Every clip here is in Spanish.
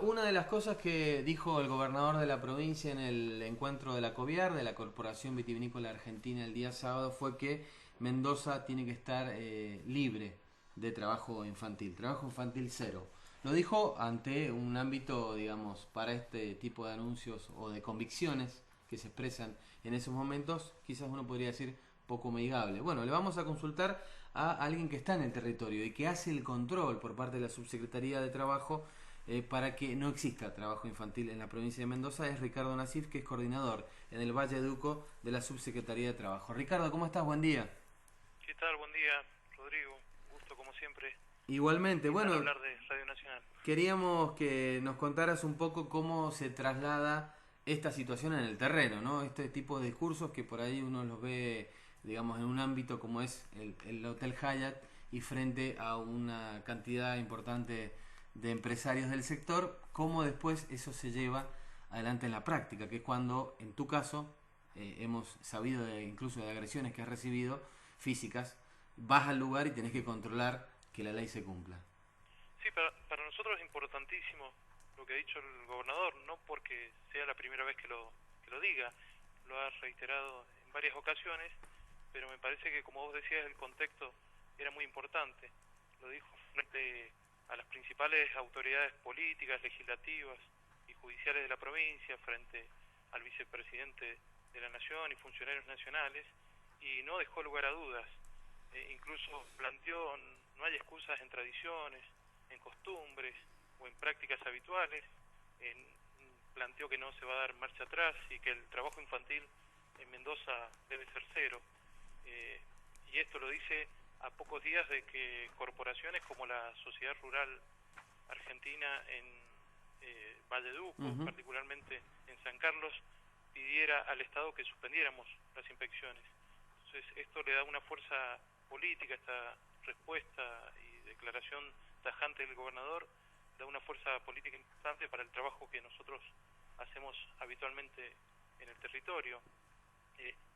una de las cosas que dijo el gobernador de la provincia en el encuentro de la COVIAR, de la Corporación Vitivinícola Argentina, el día sábado, fue que Mendoza tiene que estar libre de trabajo infantil cero. Lo dijo ante un ámbito, digamos, para este tipo de anuncios o de convicciones que se expresan en esos momentos, quizás uno podría decir poco amigable. Bueno, le vamos a consultar a alguien que está en el territorio y que hace el control por parte de la Subsecretaría de Trabajo para que no exista trabajo infantil en la provincia de Mendoza. Es Ricardo Nasif, que es coordinador en el Valle de Uco de la Subsecretaría de Trabajo. Ricardo, ¿cómo estás? Buen día. ¿Qué tal? Buen día, Rodrigo. Un gusto, como siempre, Igualmente, estar a bueno, hablar de Radio Nacional. queríamos que nos contaras un poco cómo se traslada esta situación en el terreno, ¿no? Este tipo de discursos que por ahí uno los ve, digamos, en un ámbito como es el Hotel Hyatt y frente a una cantidad importante de empresarios del sector, cómo después eso se lleva adelante en la práctica, que es cuando, en tu caso, hemos sabido incluso de agresiones que has recibido físicas, vas al lugar y tenés que controlar que la ley se cumpla. Sí, para nosotros es importantísimo lo que ha dicho el gobernador, no porque sea la primera vez que lo diga, lo ha reiterado en varias ocasiones, pero me parece que, como vos decías, el contexto era muy importante. Lo dijo frente a las principales autoridades políticas, legislativas y judiciales de la provincia, frente al vicepresidente de la Nación y funcionarios nacionales, y no dejó lugar a dudas. Incluso planteó: no hay excusas en tradiciones, en costumbres o en prácticas habituales. Planteó que no se va a dar marcha atrás y que el trabajo infantil en Mendoza debe ser cero. Eh, y esto lo dice a pocos días de que corporaciones como la Sociedad Rural Argentina en Valle de Uco, Ujú. particularmente en San Carlos, pidiera al Estado que suspendiéramos las inspecciones. Entonces esto le da una fuerza política, esta respuesta y declaración tajante del gobernador da una fuerza política importante para el trabajo que nosotros hacemos habitualmente en el territorio.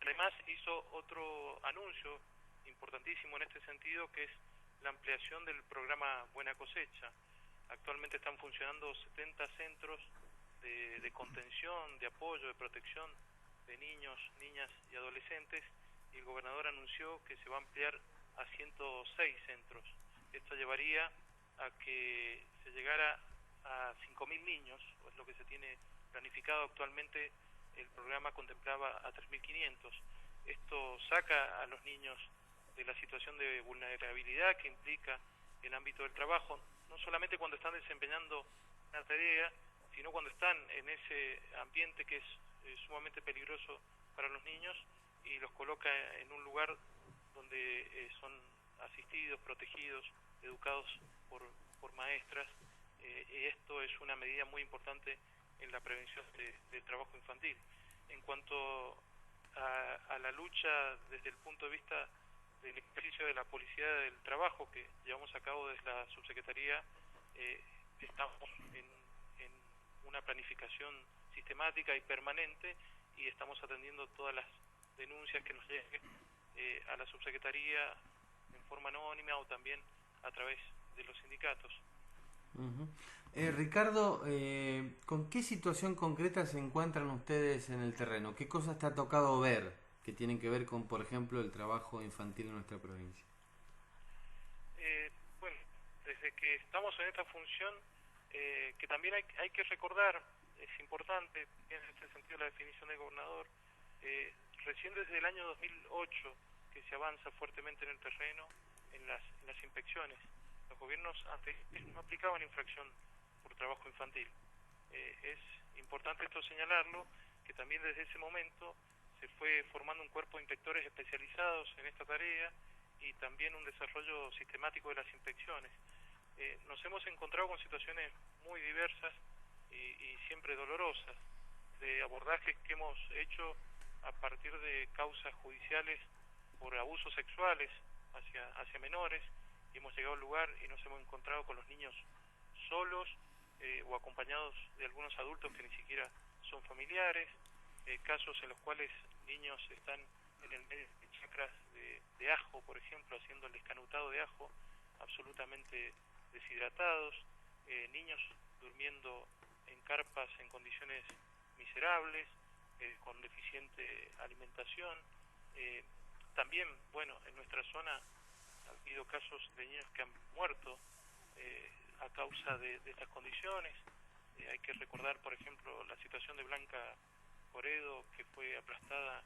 Además hizo otro anuncio importantísimo en este sentido, que es la ampliación del programa Buena Cosecha. Actualmente están funcionando 70 centros de contención, de apoyo, de protección de niños, niñas y adolescentes, y el gobernador anunció que se va a ampliar a 106 centros. Esto llevaría a que se llegara a 5.000 niños, o es lo que se tiene planificado actualmente. El programa contemplaba a 3.500. Esto saca a los niños de la situación de vulnerabilidad que implica el ámbito del trabajo, no solamente cuando están desempeñando una tarea, sino cuando están en ese ambiente que es sumamente peligroso para los niños, y los coloca en un lugar donde son asistidos, protegidos, educados por maestras. Y esto es una medida muy importante en la prevención del trabajo infantil. En cuanto a la lucha desde el punto de vista del ejercicio de la policía del trabajo que llevamos a cabo desde la subsecretaría, estamos en una planificación sistemática y permanente, y estamos atendiendo todas las denuncias que nos lleguen a la subsecretaría en forma anónima o también a través de los sindicatos. Ujú. Ricardo, ¿con qué situación concreta se encuentran ustedes en el terreno? ¿Qué cosas te ha tocado ver que tienen que ver con, por ejemplo, el trabajo infantil en nuestra provincia? Bueno, desde que estamos en esta función, que también hay que recordar, es importante en este sentido la definición del gobernador, recién desde el año 2008 que se avanza fuertemente en el terreno, en las inspecciones. Los gobiernos antes no aplicaban infracción por trabajo infantil. Es importante esto señalarlo, que también desde ese momento se fue formando un cuerpo de inspectores especializados en esta tarea y también un desarrollo sistemático de las inspecciones. Nos hemos encontrado con situaciones muy diversas y siempre dolorosas, de abordajes que hemos hecho a partir de causas judiciales por abusos sexuales hacia menores, y hemos llegado al lugar y nos hemos encontrado con los niños solos o acompañados de algunos adultos que ni siquiera son familiares, casos en los cuales niños están en el medio de chacras de ajo, por ejemplo, haciendo el escanutado de ajo, absolutamente deshidratados, niños durmiendo carpas en condiciones miserables, con deficiente alimentación. También, bueno, en nuestra zona ha habido casos de niños que han muerto a causa de estas condiciones. Hay que recordar, por ejemplo, la situación de Blanca Coredo, que fue aplastada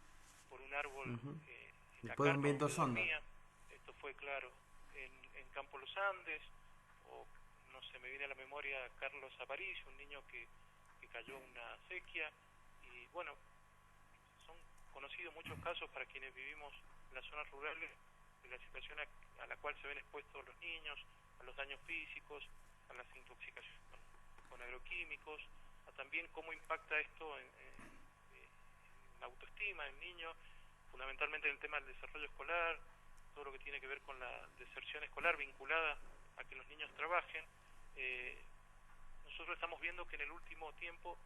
por un árbol en la después de un carpa viento donde sonda. dormía. Esto fue, claro, en Campo Los Andes, o no sé, me viene a la memoria Carlos Aparicio, un niño que cayó en una sequía. Y bueno, son conocidos muchos casos para quienes vivimos en las zonas rurales de la situación a la cual se ven expuestos los niños, a los daños físicos, a las intoxicaciones con agroquímicos, a también cómo impacta esto en la autoestima del niño, fundamentalmente en el tema del desarrollo escolar, todo lo que tiene que ver con la deserción escolar vinculada a que los niños trabajen. Nosotros estamos viendo que en el último tiempo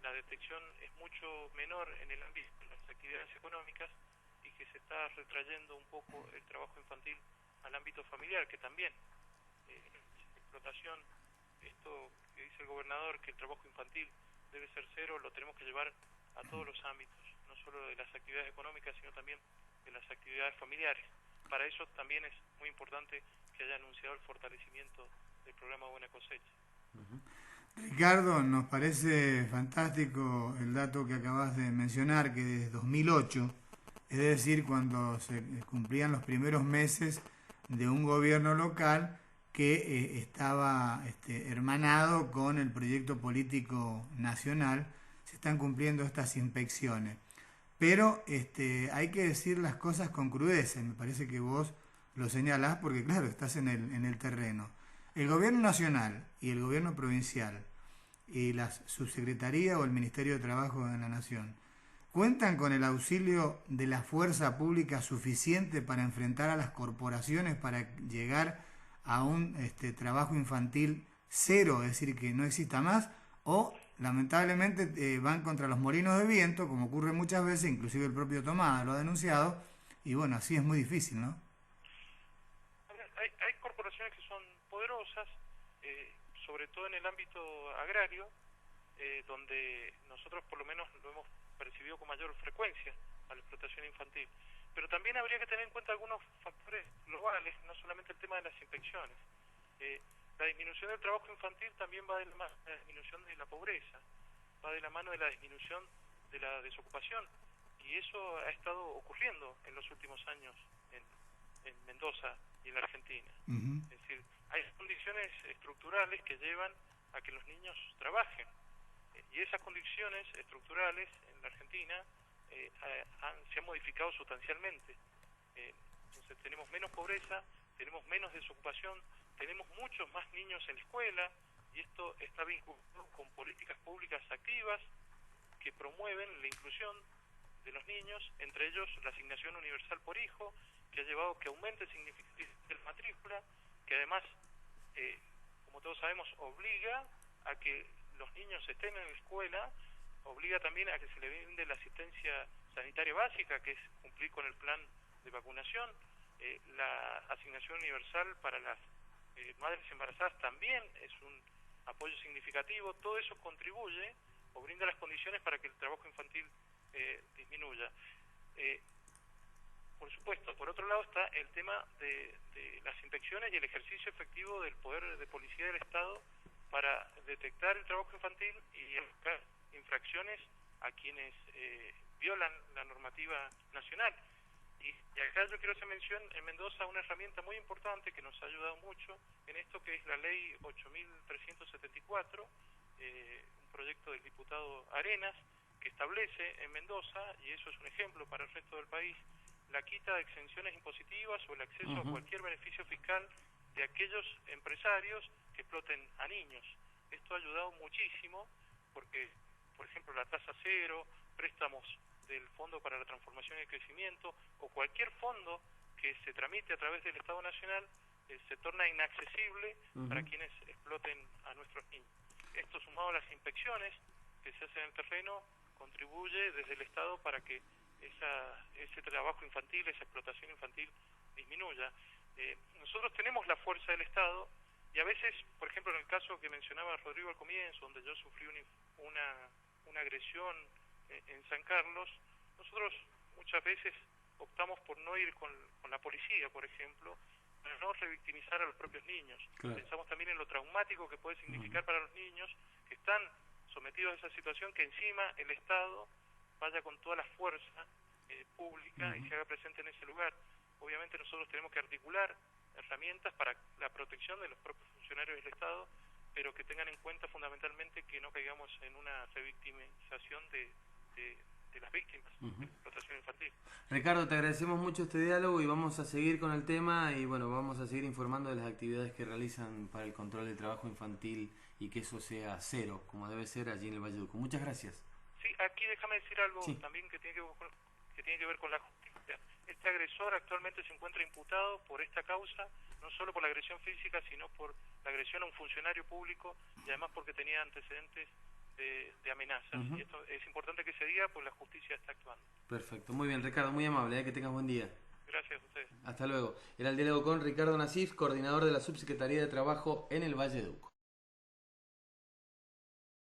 la detección es mucho menor en el ámbito de las actividades económicas y que se está retrayendo un poco el trabajo infantil al ámbito familiar, que también explotación, esto que dice el gobernador, que el trabajo infantil debe ser cero, lo tenemos que llevar a todos los ámbitos, no solo de las actividades económicas, sino también de las actividades familiares. Para eso también es muy importante que haya anunciado el fortalecimiento del programa Buena Cosecha. Ricardo, nos parece fantástico el dato que acabas de mencionar, que desde 2008, es decir, cuando se cumplían los primeros meses de un gobierno local que estaba hermanado con el proyecto político nacional, se están cumpliendo estas inspecciones. Pero hay que decir las cosas con crudeza, y me parece que vos lo señalás porque, claro, estás en el terreno. El gobierno nacional y el gobierno provincial y la subsecretaría o el Ministerio de Trabajo de la Nación cuentan con el auxilio de la fuerza pública suficiente para enfrentar a las corporaciones para llegar a un trabajo infantil cero, es decir, que no exista más, o lamentablemente van contra los molinos de viento, como ocurre muchas veces, inclusive el propio Tomás lo ha denunciado, y bueno, así es muy difícil, ¿no? Hay corporaciones que son poderosas, sobre todo en el ámbito agrario, donde nosotros por lo menos lo hemos percibido con mayor frecuencia a la explotación infantil. Pero también habría que tener en cuenta algunos factores globales, no solamente el tema de las inspecciones. La disminución del trabajo infantil también va de la mano de la disminución de la pobreza, va de la mano de la disminución de la desocupación, y eso ha estado ocurriendo en los últimos años en Mendoza y en la Argentina. Es decir, hay condiciones estructurales que llevan a que los niños trabajen, y esas condiciones estructurales en la Argentina se han modificado sustancialmente. Entonces tenemos menos pobreza, tenemos menos desocupación, tenemos muchos más niños en la escuela, y esto está vinculado con políticas públicas activas que promueven la inclusión de los niños, entre ellos la asignación universal por hijo, que ha llevado a que aumente significativamente la matrícula, que además, como todos sabemos, obliga a que los niños estén en la escuela, obliga también a que se le brinde la asistencia sanitaria básica, que es cumplir con el plan de vacunación. La asignación universal para las madres embarazadas también es un apoyo significativo. Todo eso contribuye o brinda las condiciones para que el trabajo infantil disminuya. Por supuesto, por otro lado está el tema de las inspecciones y el ejercicio efectivo del poder de policía del Estado para detectar el trabajo infantil y buscar infracciones a quienes violan la normativa nacional. Y acá yo quiero hacer mención en Mendoza una herramienta muy importante que nos ha ayudado mucho en esto, que es la ley 8.374, un proyecto del diputado Arenas, que establece en Mendoza, y eso es un ejemplo para el resto del país, la quita de exenciones impositivas o el acceso a cualquier beneficio fiscal de aquellos empresarios que exploten a niños. Esto ha ayudado muchísimo porque, por ejemplo, la tasa cero, préstamos del Fondo para la Transformación y el Crecimiento o cualquier fondo que se tramite a través del Estado Nacional se torna inaccesible para quienes exploten a nuestros niños. Esto, sumado a las inspecciones que se hacen en el terreno, contribuye desde el Estado para que ese trabajo infantil, esa explotación infantil disminuya. Nosotros tenemos la fuerza del Estado Y a veces, por ejemplo, en el caso que mencionaba Rodrigo al comienzo, donde yo sufrí una agresión en San Carlos, nosotros muchas veces optamos por no ir con la policía, por ejemplo, para no revictimizar a los propios niños. Claro. Pensamos también en lo traumático que puede significar para los niños que están sometidos a esa situación, que encima el Estado vaya con toda la fuerza pública y se haga presente en ese lugar. Obviamente nosotros tenemos que articular herramientas para la protección de los propios funcionarios del Estado, pero que tengan en cuenta fundamentalmente que no caigamos en una revictimización de las víctimas de la explotación infantil. Ricardo, te agradecemos mucho este diálogo y vamos a seguir con el tema y bueno, vamos a seguir informando de las actividades que realizan para el control del trabajo infantil y que eso sea cero, como debe ser allí en el Valle de Uco. Muchas gracias. Sí, aquí déjame decir algo también que tiene que ver con la justicia. Este agresor actualmente se encuentra imputado por esta causa, no solo por la agresión física, sino por la agresión a un funcionario público y además porque tenía antecedentes de amenazas. Y esto es importante que se diga, pues la justicia está actuando. Perfecto, muy bien, Ricardo, muy amable, que tengas buen día. Gracias a ustedes. Hasta luego. Era el diálogo con Ricardo Nasif, coordinador de la Subsecretaría de Trabajo en el Valle de Uco.